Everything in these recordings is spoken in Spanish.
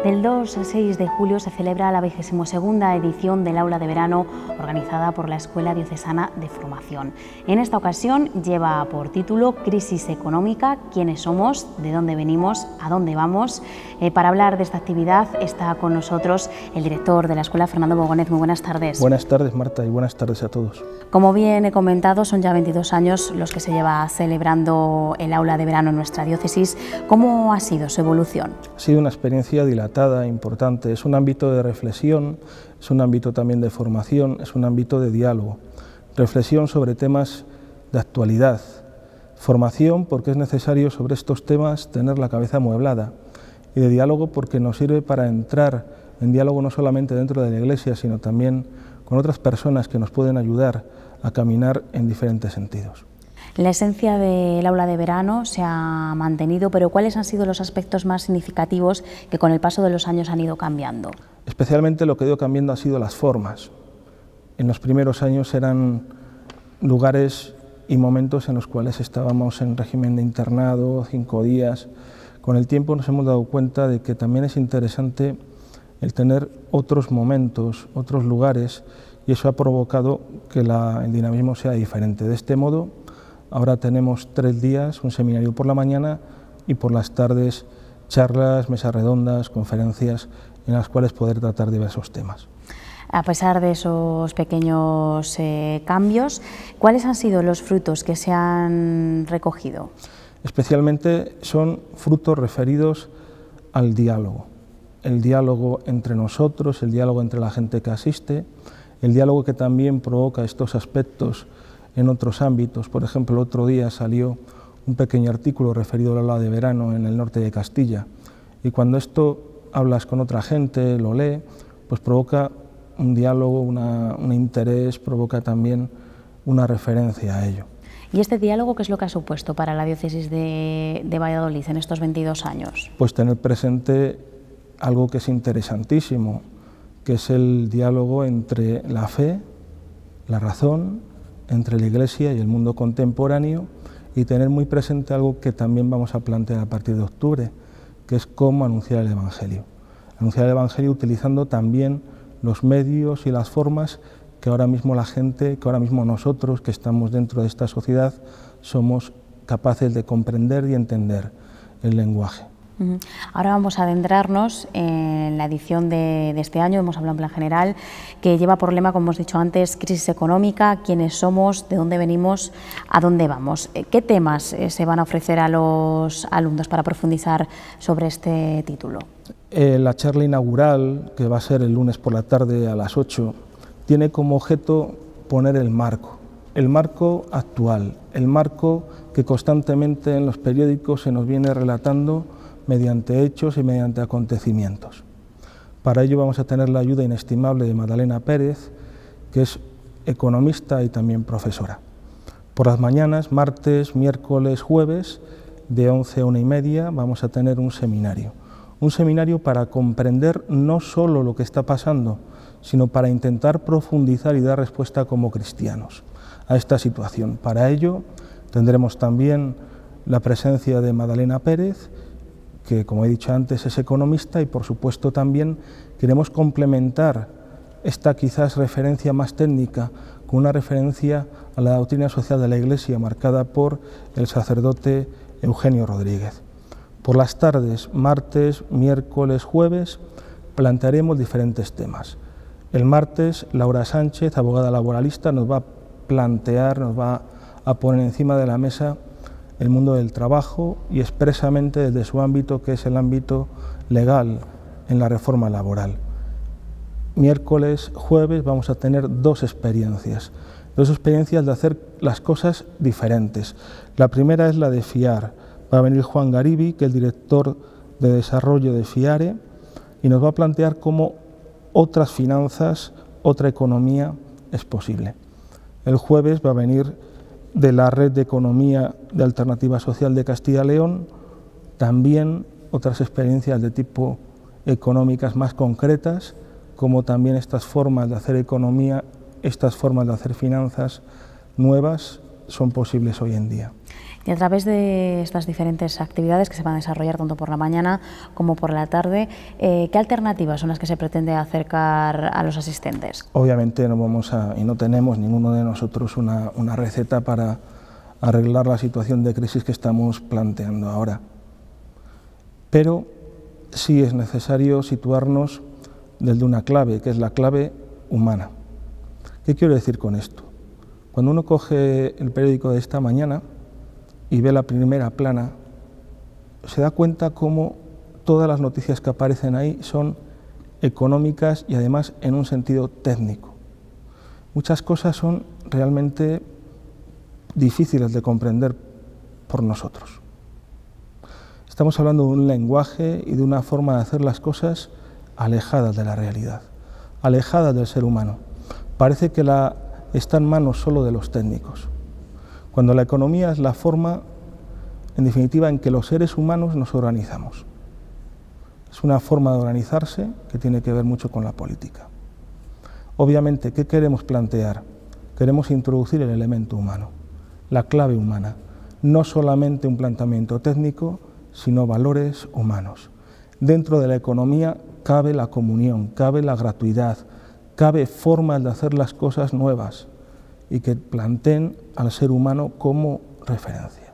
Del 2 al 6 de julio se celebra la 22ª edición del Aula de Verano organizada por la Escuela Diocesana de Formación. En esta ocasión lleva por título Crisis económica, quiénes somos, de dónde venimos, a dónde vamos. Para hablar de esta actividad está con nosotros el director de la escuela, Fernando Bogonez. Muy buenas tardes. Buenas tardes, Marta, y buenas tardes a todos. Como bien he comentado, son ya 22 años los que se lleva celebrando el Aula de Verano en nuestra diócesis. ¿Cómo ha sido su evolución? Ha sido una experiencia dilatada, importante. Es un ámbito de reflexión, es un ámbito también de formación, es un ámbito de diálogo. Reflexión sobre temas de actualidad. Formación porque es necesario sobre estos temas tener la cabeza amueblada. Y de diálogo porque nos sirve para entrar en diálogo no solamente dentro de la Iglesia, sino también con otras personas que nos pueden ayudar a caminar en diferentes sentidos. La esencia del aula de verano se ha mantenido, pero ¿cuáles han sido los aspectos más significativos que con el paso de los años han ido cambiando? Especialmente lo que ha ido cambiando ha sido las formas. En los primeros años eran lugares y momentos en los cuales estábamos en régimen de internado, 5 días. Con el tiempo nos hemos dado cuenta de que también es interesante el tener otros momentos, otros lugares, y eso ha provocado que el dinamismo sea diferente. De este modo, ahora tenemos 3 días, un seminario por la mañana y por las tardes charlas, mesas redondas, conferencias en las cuales poder tratar diversos temas. A pesar de esos pequeños cambios, ¿cuáles han sido los frutos que se han recogido? Especialmente son frutos referidos al diálogo. El diálogo entre nosotros, el diálogo entre la gente que asiste, el diálogo que también provoca estos aspectos en otros ámbitos. Por ejemplo, el otro día salió un pequeño artículo referido al aula de verano en el norte de Castilla, y cuando esto hablas con otra gente, lo lee, pues provoca un diálogo, un interés, provoca también una referencia a ello. ¿Y este diálogo qué es lo que ha supuesto para la diócesis de Valladolid en estos 22 años? Pues tener presente algo que es interesantísimo, que es el diálogo entre la fe, la razón, entre la Iglesia y el mundo contemporáneo, y tener muy presente algo que también vamos a plantear a partir de octubre, que es cómo anunciar el Evangelio. Anunciar el Evangelio utilizando también los medios y las formas que ahora mismo la gente, que ahora mismo nosotros que estamos dentro de esta sociedad somos capaces de comprender y entender el lenguaje. Ahora vamos a adentrarnos en la edición de este año, hemos hablado en plan general, que lleva por lema, como hemos dicho antes, crisis económica, quiénes somos, de dónde venimos, a dónde vamos. ¿Qué temas se van a ofrecer a los alumnos para profundizar sobre este título? La charla inaugural, que va a ser el lunes por la tarde a las 8, tiene como objeto poner el marco actual, el marco que constantemente en los periódicos se nos viene relatando mediante hechos y mediante acontecimientos. Para ello vamos a tener la ayuda inestimable de Magdalena Pérez, que es economista y también profesora. Por las mañanas, martes, miércoles, jueves, de 11 a 1:30, vamos a tener un seminario para comprender no solo lo que está pasando, sino para intentar profundizar y dar respuesta como cristianos a esta situación. Para ello tendremos también la presencia de Magdalena Pérez, que como he dicho antes es economista, y por supuesto también queremos complementar esta quizás referencia más técnica con una referencia a la doctrina social de la Iglesia marcada por el sacerdote Eugenio Rodríguez. Por las tardes, martes, miércoles, jueves, plantearemos diferentes temas. El martes, Laura Sánchez, abogada laboralista, nos va a plantear, nos va a poner encima de la mesa el mundo del trabajo y expresamente desde su ámbito, que es el ámbito legal en la reforma laboral. Miércoles, jueves vamos a tener dos experiencias de hacer las cosas diferentes. La primera es la de FIAR. Va a venir Juan Garibi, que es el director de desarrollo de FIARE, y nos va a plantear cómo otras finanzas, otra economía es posible. El jueves va a venir de la Red de Economía de Alternativa Social de Castilla y León, también otras experiencias de tipo económicas más concretas, como también estas formas de hacer economía, estas formas de hacer finanzas nuevas son posibles hoy en día. Y a través de estas diferentes actividades que se van a desarrollar tanto por la mañana como por la tarde, ¿qué alternativas son las que se pretende acercar a los asistentes? Obviamente no vamos y no tenemos ninguno de nosotros una receta para arreglar la situación de crisis que estamos planteando ahora. Pero sí es necesario situarnos desde una clave, que es la clave humana. ¿Qué quiero decir con esto? Cuando uno coge el periódico de esta mañana y ve la primera plana, se da cuenta cómo todas las noticias que aparecen ahí son económicas y además en un sentido técnico. Muchas cosas son realmente difíciles de comprender por nosotros. Estamos hablando de un lenguaje y de una forma de hacer las cosas alejadas de la realidad, alejadas del ser humano. Parece que está en manos solo de los técnicos, cuando la economía es la forma, en definitiva, en que los seres humanos nos organizamos. Es una forma de organizarse que tiene que ver mucho con la política. Obviamente, ¿qué queremos plantear? Queremos introducir el elemento humano, la clave humana, no solamente un planteamiento técnico, sino valores humanos. Dentro de la economía cabe la comunión, cabe la gratuidad, cabe formas de hacer las cosas nuevas y que planteen al ser humano como referencia.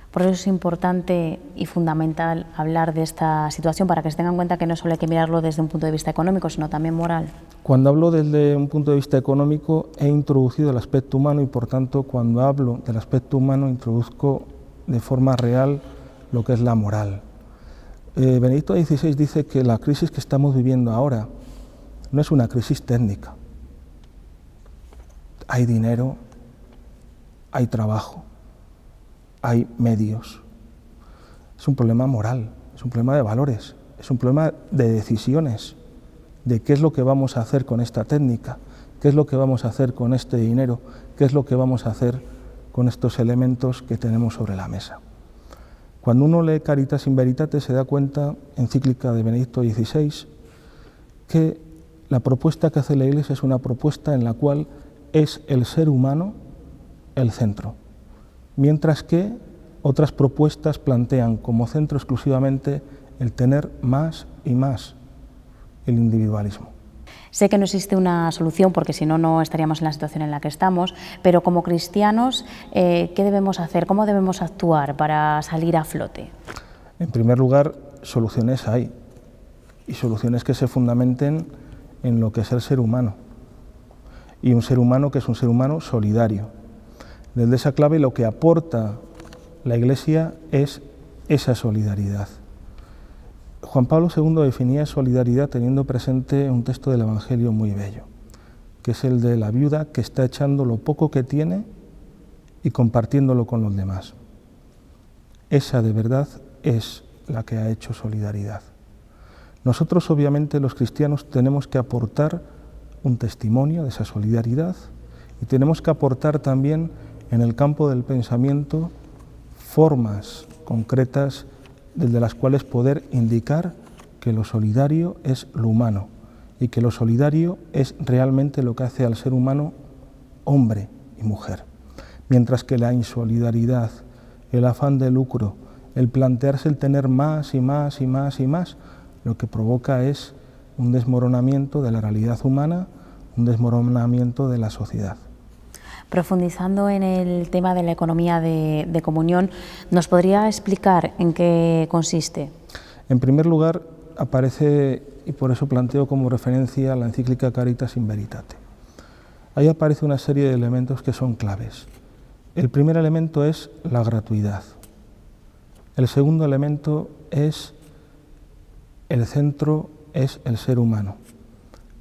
Por eso es importante y fundamental hablar de esta situación para que se tenga en cuenta que no solo hay que mirarlo desde un punto de vista económico, sino también moral. Cuando hablo desde un punto de vista económico he introducido el aspecto humano y por tanto cuando hablo del aspecto humano introduzco de forma real lo que es la moral. Benedicto XVI dice que la crisis que estamos viviendo ahora no es una crisis técnica. Hay dinero, hay trabajo, hay medios. Es un problema moral, es un problema de valores, es un problema de decisiones, de qué es lo que vamos a hacer con esta técnica, qué es lo que vamos a hacer con este dinero, qué es lo que vamos a hacer con estos elementos que tenemos sobre la mesa. Cuando uno lee Caritas in Veritate se da cuenta, encíclica de Benedicto XVI, que la propuesta que hace la Iglesia es una propuesta en la cual es el ser humano el centro, mientras que otras propuestas plantean como centro exclusivamente el tener más y más, el individualismo. Sé que no existe una solución porque si no, no estaríamos en la situación en la que estamos, pero como cristianos, ¿qué debemos hacer? ¿Cómo debemos actuar para salir a flote? En primer lugar, soluciones hay, y soluciones que se fundamenten en lo que es el ser humano, y un ser humano que es un ser humano solidario. Desde esa clave lo que aporta la Iglesia es esa solidaridad. Juan Pablo II definía solidaridad teniendo presente un texto del Evangelio muy bello, que es el de la viuda que está echando lo poco que tiene y compartiéndolo con los demás. Esa de verdad es la que ha hecho solidaridad. Nosotros obviamente los cristianos tenemos que aportar un testimonio de esa solidaridad y tenemos que aportar también en el campo del pensamiento formas concretas desde las cuales poder indicar que lo solidario es lo humano y que lo solidario es realmente lo que hace al ser humano hombre y mujer. Mientras que la insolidaridad, el afán de lucro, el plantearse el tener más y más y más y más, lo que provoca es un desmoronamiento de la realidad humana, un desmoronamiento de la sociedad. Profundizando en el tema de la economía de comunión, ¿nos podría explicar en qué consiste? En primer lugar, aparece, y por eso planteo como referencia la encíclica Caritas in Veritate. Ahí aparece una serie de elementos que son claves. El primer elemento es la gratuidad. El segundo elemento es el centro, es el ser humano.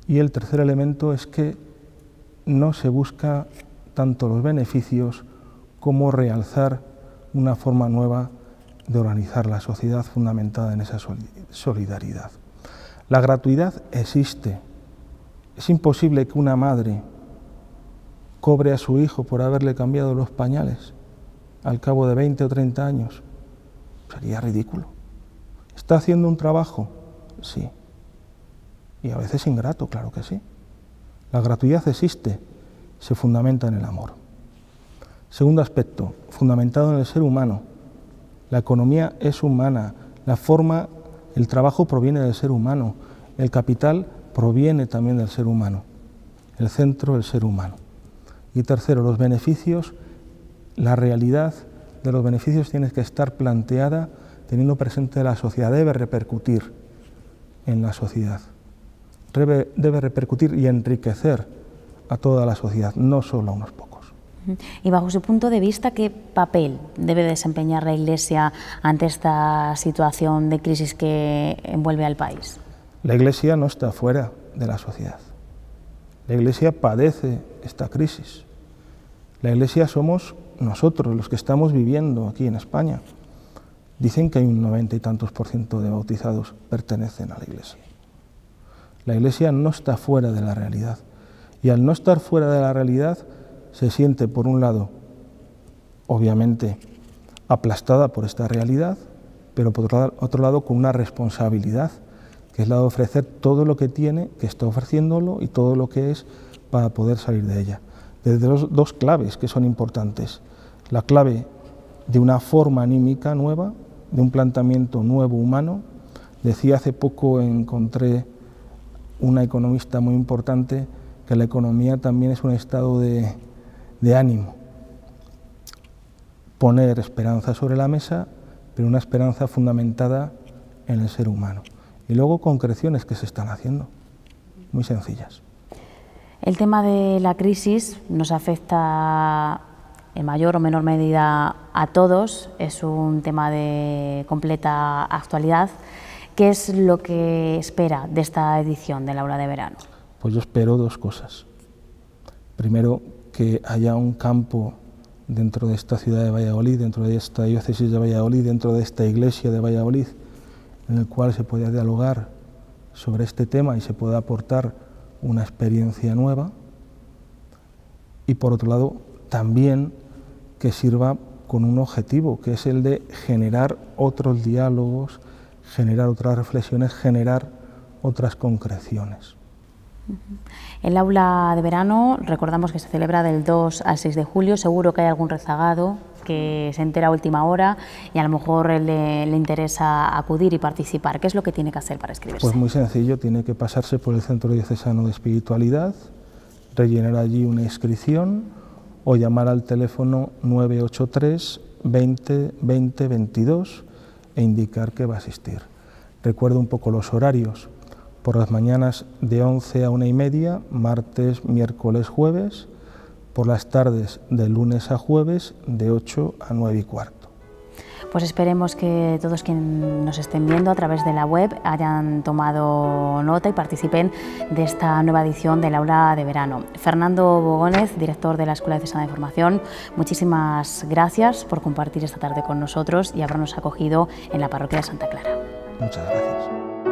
Y el tercer elemento es que no se busca tanto los beneficios como realzar una forma nueva de organizar la sociedad fundamentada en esa solidaridad. La gratuidad existe. Es imposible que una madre cobre a su hijo por haberle cambiado los pañales al cabo de 20 o 30 años. Sería ridículo. ¿Está haciendo un trabajo? Sí. Y a veces ingrato, claro que sí. La gratuidad existe, se fundamenta en el amor. Segundo aspecto, fundamentado en el ser humano. La economía es humana, el trabajo proviene del ser humano, el capital proviene también del ser humano, el centro del ser humano. Y tercero, los beneficios, la realidad de los beneficios tiene que estar planteada teniendo presente la sociedad, debe repercutir en la sociedad, debe repercutir y enriquecer a toda la sociedad, no solo a unos pocos. Y bajo su punto de vista, ¿qué papel debe desempeñar la Iglesia ante esta situación de crisis que envuelve al país? La Iglesia no está fuera de la sociedad. La Iglesia padece esta crisis. La Iglesia somos nosotros, los que estamos viviendo aquí en España. Dicen que hay un 90 y tantos % de bautizados pertenecen a la Iglesia. La Iglesia no está fuera de la realidad. Y al no estar fuera de la realidad, se siente, por un lado, obviamente, aplastada por esta realidad, pero por otro lado, con una responsabilidad, que es la de ofrecer todo lo que tiene, que está ofreciéndolo, y todo lo que es para poder salir de ella. Desde dos claves que son importantes. La clave de una forma anímica nueva, de un planteamiento nuevo humano. Decía hace poco, encontré una economista muy importante, que la economía también es un estado de ánimo. Poner esperanza sobre la mesa, pero una esperanza fundamentada en el ser humano. Y luego concreciones que se están haciendo, muy sencillas. El tema de la crisis nos afecta en mayor o menor medida a todos, es un tema de completa actualidad. ¿Qué es lo que espera de esta edición del Aula de Verano? Pues yo espero dos cosas. Primero, que haya un campo dentro de esta ciudad de Valladolid, dentro de esta diócesis de Valladolid, dentro de esta iglesia de Valladolid, en el cual se pueda dialogar sobre este tema y se pueda aportar una experiencia nueva. Y por otro lado, también que sirva con un objetivo, que es el de generar otros diálogos, generar otras reflexiones, generar otras concreciones. El Aula de Verano, recordamos que se celebra del 2 al 6 de julio, seguro que hay algún rezagado que se entera a última hora y a lo mejor le interesa acudir y participar. ¿Qué es lo que tiene que hacer para inscribirse? Pues muy sencillo, tiene que pasarse por el Centro Diocesano de Espiritualidad, rellenar allí una inscripción o llamar al teléfono 983 20 20 22 e indicar que va a asistir. Recuerdo un poco los horarios. Por las mañanas de 11 a 1:30, martes, miércoles, jueves. Por las tardes de lunes a jueves, de 8 a 9:15. Pues esperemos que todos quienes nos estén viendo a través de la web hayan tomado nota y participen de esta nueva edición del Aula de Verano. Fernando Bogónez, director de la Escuela Diocesana de Formación, muchísimas gracias por compartir esta tarde con nosotros y habernos acogido en la parroquia de Santa Clara. Muchas gracias.